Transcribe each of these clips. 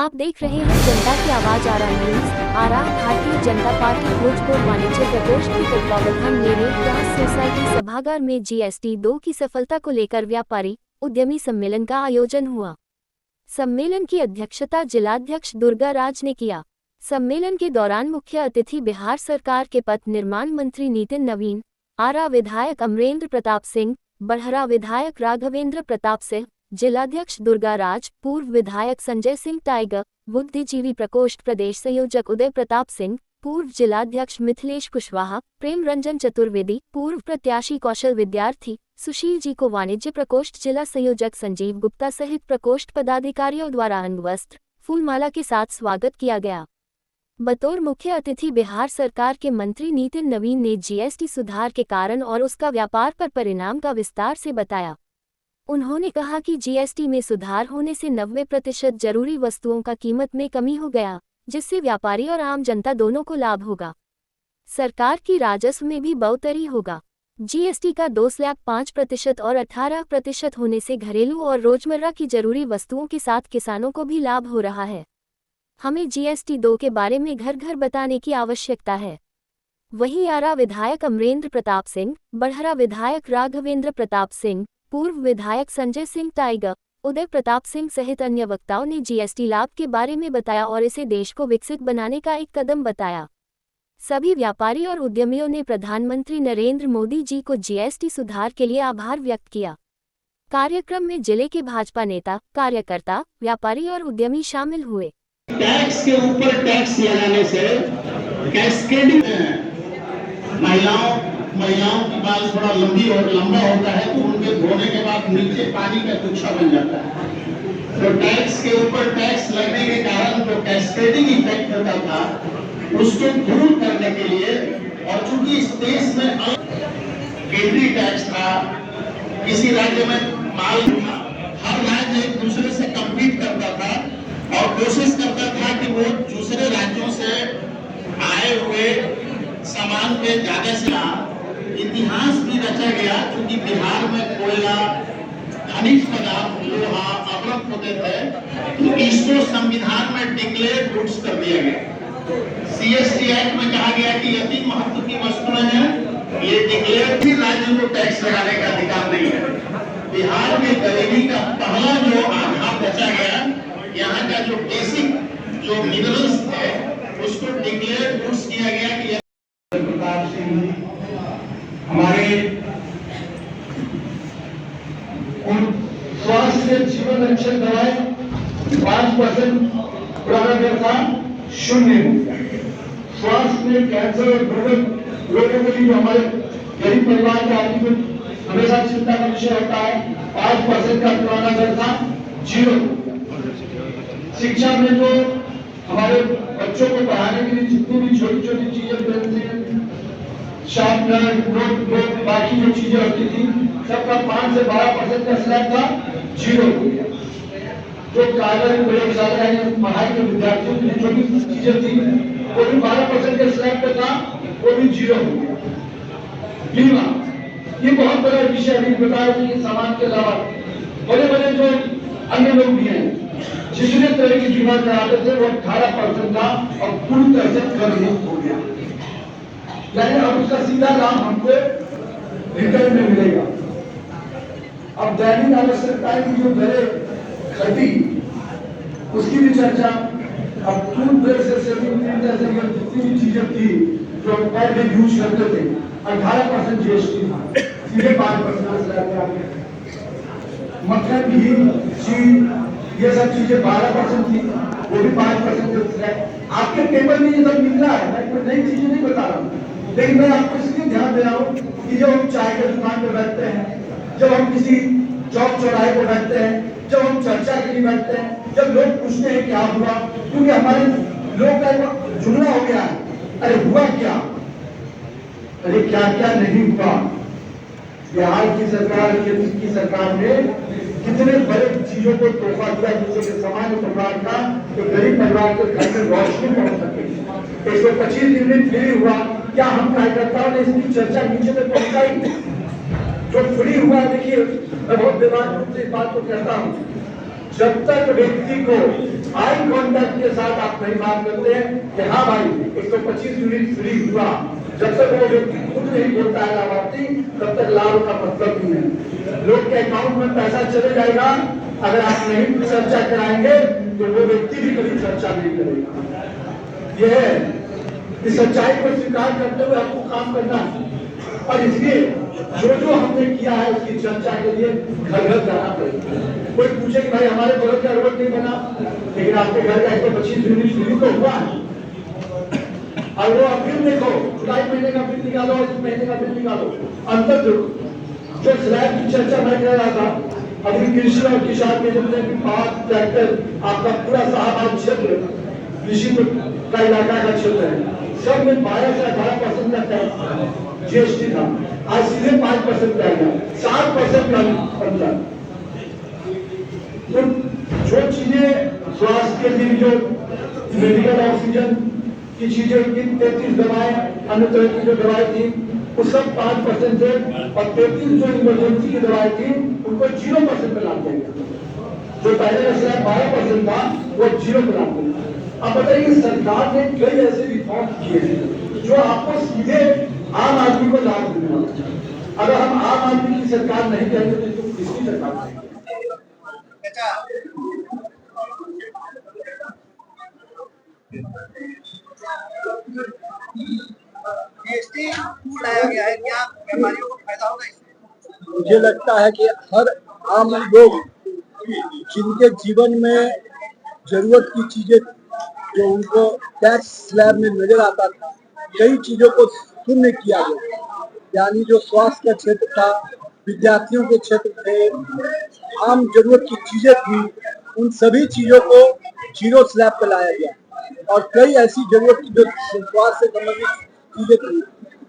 आप देख रहे हैं जनता की आवाज आरा न्यूज। आरा भारतीय जनता पार्टी भोजपुर वाणिज्य प्रकोष्ठ के तत्वावधान में रेड क्रॉस सोसाइटी सभागार में GST 2 की सफलता को लेकर व्यापारी उद्यमी सम्मेलन का आयोजन हुआ। सम्मेलन की अध्यक्षता जिलाध्यक्ष दुर्गा राज ने किया। सम्मेलन के दौरान मुख्य अतिथि बिहार सरकार के पथ निर्माण मंत्री नितिन नवीन, आरा विधायक अमरेंद्र प्रताप सिंह, बड़हरा विधायक राघवेंद्र प्रताप सिंह, जिलाध्यक्ष दुर्गा राज, पूर्व विधायक संजय सिंह टाइगर, बुद्धिजीवी प्रकोष्ठ प्रदेश संयोजक उदय प्रताप सिंह, पूर्व जिलाध्यक्ष मिथिलेश कुशवाहा, प्रेम रंजन चतुर्वेदी, पूर्व प्रत्याशी कौशल विद्यार्थी, सुशील जी को वाणिज्य प्रकोष्ठ जिला संयोजक संजीव गुप्ता सहित प्रकोष्ठ पदाधिकारियों द्वारा अंगवस्त्र फूलमाला के साथ स्वागत किया गया। बतौर मुख्य अतिथि बिहार सरकार के मंत्री नितिन नवीन ने GST सुधार के कारण और उसका व्यापार पर परिणाम का विस्तार से बताया। उन्होंने कहा कि GST में सुधार होने से 90% जरूरी वस्तुओं का कीमत में कमी हो गया, जिससे व्यापारी और आम जनता दोनों को लाभ होगा। सरकार की राजस्व में भी बढ़ोतरी होगा। GST का 2,05% और 18% होने से घरेलू और रोजमर्रा की जरूरी वस्तुओं के साथ किसानों को भी लाभ हो रहा है। हमें GST 2 के बारे में घर घर बताने की आवश्यकता है। वहीं आरा विधायक अमरेंद्र प्रताप सिंह, बड़हरा विधायक राघवेंद्र प्रताप सिंह, पूर्व विधायक संजय सिंह टाइगर, उदय प्रताप सिंह सहित अन्य वक्ताओं ने GST लाभ के बारे में बताया और इसे देश को विकसित बनाने का एक कदम बताया। सभी व्यापारी और उद्यमियों ने प्रधानमंत्री नरेंद्र मोदी जी को GST सुधार के लिए आभार व्यक्त किया। कार्यक्रम में जिले के भाजपा नेता, कार्यकर्ता, व्यापारी और उद्यमी शामिल हुए। टैक्स के ऊपर टैक्स लगाने से कैस्केडिंग महिलाओं की बाल थोड़ा लंबा होता है तो उनके धोने के बाद नीचे पानी का गुच्छा बन जाता है। तो टैक्स के ऊपर टैक्स लगने के कारण जो कैस्केडिंग इफेक्ट होता था उसको दूर करने के लिए, और चूंकि इस देश में केंद्रीय टैक्स था, किसी राज्य में माल था, हर राज्य एक दूसरे से कम्पीट करता था और कोशिश करता था कि वो दूसरे राज्यों से आए हुए सामान पे ज्यादा से इतिहास भी रचा गया, क्योंकि बिहार में कोयला, खनिज पदार्थ, लोहा, अवरक्त होते थे, तो इसको संविधान में डिक्लेयर्ड गुड्स कर दिया गया। CST एक्ट में कहा गया कि अति महत्व की वस्तुएं हैं, ये डिक्लेयर्ड, राज्य को टैक्स लगाने का अधिकार नहीं है। बिहार में गरीबी का पहला जो आधार रचा गया, यहाँ का जो बेसिक जो मिनरल्स थे उसको डिक्लेयर्ड गुड्स किया गया कि हमारे स्वास्थ्य जीवन रक्षक दवाएं 5% पुराना दर था 0 हो गया। स्वास्थ्य में कैंसर और रोगों के लिए जो हमारे गरीब परिवार के आदमी को हमेशा चिंता का विषय होता है, 5% का पुराना दर था 0 हो गया। शिक्षा में जो हमारे बच्चों को पढ़ाने के लिए जितनी भी छोटी छोटी चीजें पेंसिल, शार्पनर, नोटबुक, बाकी जो चीजें होती थी सबका 5 से 12% का स्लैब था 0 हो गया। जो कागज, प्रयोगशाला पढ़ाई के विद्यार्थियों के लिए जो भी चीजें थी वो भी 12% के स्लैब पे था, वो भी 0 हो गया। बीमा, ये बहुत बड़ा विषय अभी बताया कि सामान के अलावा बड़े बड़े जो अन्य लोग भी हैं जितने तरह की बीमा कराते थे वो 18% था और पूरी तरह से कर मुक्त हो गया। यानी अब उसका सीधा लाभ हमको रिटर्न में मिलेगा। अब दैनिक आवश्यकताएं की जो दरें घटी उसकी भी चर्चा। अब टूथब्रश से जितनी भी चीजें थी जो पहले यूज करते थे 18% GST था, सीधे 5% मक्खन, घी, चीज, ये सब चीजें 12% थी, वो भी 5% आपके टेबल में ये सब मिल रहा है। मैं कोई नई चीजें नहीं बता रहा हूँ, लेकिन मैं आपको इसलिए ध्यान दे रहा हूँ कि जब हम चाय के दुकान पे बैठते हैं, जब हम किसी चौक चौराहे पे बैठते हैं, जब हम चर्चा के लिए बैठते हैं, जब लोग पूछते हैं क्या हुआ, क्योंकि हमारे लोग का जुमला हो गया है, अरे हुआ क्या, अरे क्या क्या नहीं हुआ। बिहार की सरकार, केंद्र की सरकार ने कितने बड़े चीजों को तोहफा दिया, जिससे सामान्य परिवार का तो गरीब परिवार के घर में रोशनी पहुंच सके। 125 यूनिट फ्री हुआ। क्या हम कार्यकर्ताओं ने इसकी चर्चा नीचे तक पहुंचाई? जो फ्री हुआ, देखिए मैं बहुत दिमाग रूप से इस बात को कहता हूँ, जब तक व्यक्ति को आई कॉन्टैक्ट के साथ आप नहीं बात करते हैं कि हाँ भाई 125 यूनिट फ्री हुआ, जब तक वो व्यक्ति खुद नहीं बोलता है लाभार्थी, तब तक लाभ का मतलब नहीं है। लोग के अकाउंट में पैसा चले जाएगा, अगर आप नहीं चर्चा कराएंगे तो वो व्यक्ति भी कभी चर्चा नहीं करेगा। यह है इस सच्चाई को स्वीकार करते हुए आपको काम करना है, और इसलिए जो हमने किया है उसकी चर्चा के लिए घर घर जाना पड़ेगा। कोई पूछे कि भाई हमारे घर का रोड नहीं बना, लेकिन आपके घर का 125 यूनिट शुरू तो हुआ है, और वो अप्रिल देखो, जुलाई महीने का बिल निकालो, इस महीने का बिल निकालो, अंतर जो स्लैब की चर्चा मैं कर रहा था, अभी कृषि और किसान के जितने भी पावर ट्रैक्टर, आपका पूरा शाहबाद क्षेत्र कृषि का इलाका का क्षेत्र है, सब में 12 से 18% का टैक्स जीएसटी था, आज सीधे 5% पे आ गया, 7% का अंतर। तो जो चीजें स्वास्थ्य के लिए, जो मेडिकल ऑक्सीजन की चीजें, 33 दवाएं, अन्य तरह की जो दवाएं थी वो सब 5% थे, और 33 जो इमरजेंसी की दवाएं थी उनको 0% पे ला दिया गया। जो पहले का स्लैब 12% था वो 0 पे ला दिया। अब बताइए, सरकार ने कई ऐसे रिफॉर्म किए हैं जो आपको सीधे आम आदमी को लाभ देने वाला है। अगर हम आम आदमी की सरकार नहीं कहेंगे तो किसकी सरकार कहेंगे? जीएसटी लाया गया है, क्या व्यापारियों को फायदा होगा इससे? मुझे लगता है कि हर आम लोग जिनके जीवन में जरूरत की चीजें जो उनको टैक्स स्लैब में नजर आता था, कई चीजों को शून्य किया गया। यानी जो स्वास्थ्य का क्षेत्र था, विद्यार्थियों के क्षेत्र थे, आम जरूरत की चीजें थी, उन सभी चीजों को 0 स्लैब पे लाया गया। और कई ऐसी जरूरत की जो स्वास्थ्य से संबंधित चीजें थी,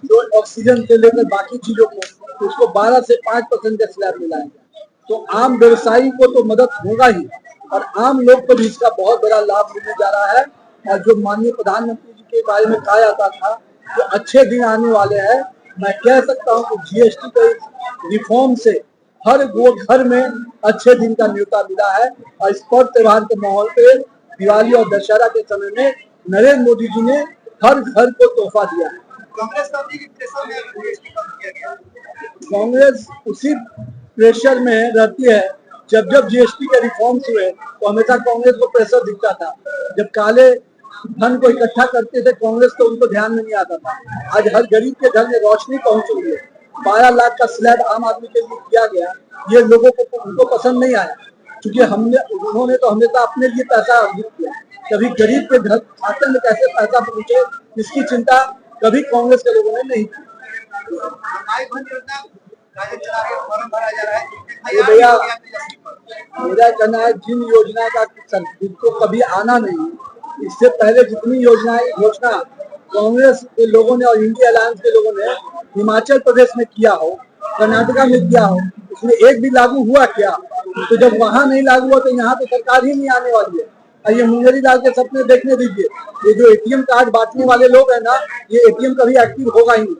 जो ऑक्सीजन से लेकर बाकी चीजों को, उसको 12 से 5% के स्लैब में लाया गया। तो आम व्यवसायी को तो मदद होगा ही, और आम लोग को भी इसका बहुत बड़ा लाभ मिलने जा रहा है। और जो माननीय प्रधानमंत्री जी के बारे में कहा जाता था कि अच्छे दिन आने वाले हैं, मैं कह सकता हूं कि जीएसटी के रिफॉर्म से हर वो घर में अच्छे दिन का न्योता मिला है। और इस पर्व त्योहार के माहौल पे दिवाली और दशहरा के समय में नरेंद्र मोदी जी ने हर घर को तोहफा दिया है। कांग्रेस पार्टी की प्रेशर में जीएसटी कम किया गया। कांग्रेस उसी प्रेशर में रहती है। जब जब जीएसटी के रिफॉर्म्स हुए तो हमेशा कांग्रेस को प्रेशर दिखता था। जब काले धन को इकट्ठा करते थे कांग्रेस, तो उनको ध्यान में नहीं आता था। आज हर गरीब के घर में रोशनी पहुंच रही है। 12 लाख का स्लैब आम आदमी के लिए किया गया, ये लोगों को उनको पसंद नहीं आया, क्योंकि उन्होंने तो हमेशा अपने लिए पैसा अर्जित किया। कभी गरीब के घर खाते में कैसे पैसा पहुंचे, इसकी चिंता कभी कांग्रेस के लोगों ने नहीं की। भैया, मेरा कहना है जिन योजना का जिनको कभी आना नहीं, इससे पहले जितनी घोषणा कांग्रेस के लोगों ने और इंडिया अलायंस के लोगों ने हिमाचल प्रदेश में किया हो, कर्नाटका में किया हो, उसमें एक भी लागू हुआ क्या? तो जब वहां नहीं लागू हुआ तो यहाँ तो सरकार ही नहीं आने वाली है। और ये मुंगेरी लाल के सपने देखने दीजिए। ये जो एटीएम कार्ड बांटने वाले लोग हैं ना, ये एटीएम कभी एक्टिव होगा ही नहीं।